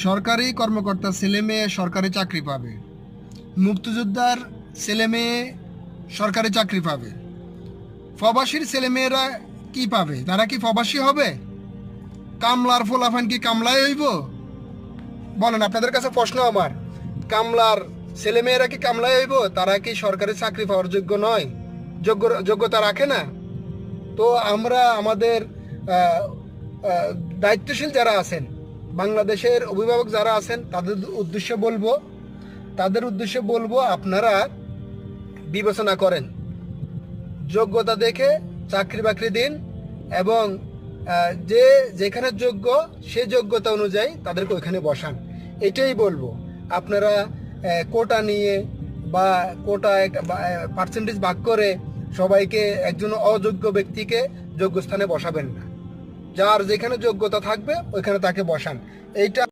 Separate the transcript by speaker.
Speaker 1: সরকারি কর্মকর্তার ছেলে মেয়ে সরকারি চাকরি পাবে, মুক্তিযোদ্ধার ছেলে মেয়ে সরকারি চাকরি পাবে, প্রবাসীর ছেলে মেয়েরা কি পাবে? তারা কি প্রবাসী হবে? কামলার ফোলাফান কি কামলাই হইব? বলেন, আপনাদের কাছে প্রশ্ন আমার, কামলার ছেলে মেয়েরা কি কামলাই হইব? তারা কি সরকারি চাকরি পাওয়ার যোগ্য নয়? যোগ্যতা রাখে না? তো আমরা আমাদের দায়িত্বশীল যারা আছেন, বাংলাদেশের অভিভাবক যারা আছেন, তাদের উদ্দেশ্যে বলবো আপনারা বিবেচনা করেন, যোগ্যতা দেখে চাকরি বাকরি দিন এবং যে যেখানে যোগ্য সে যোগ্যতা অনুযায়ী তাদেরকে ওইখানে বসান। এটাই বলবো। আপনারা কোটা নিয়ে বা কোটা পার্সেন্টেজ ভাগ করে সবাইকে একজন অযোগ্য ব্যক্তিকে যোগ্য স্থানে বসাবেন না। যার যেখানে যোগ্যতা থাকবে ওইখানে তাকে বসান। এইটা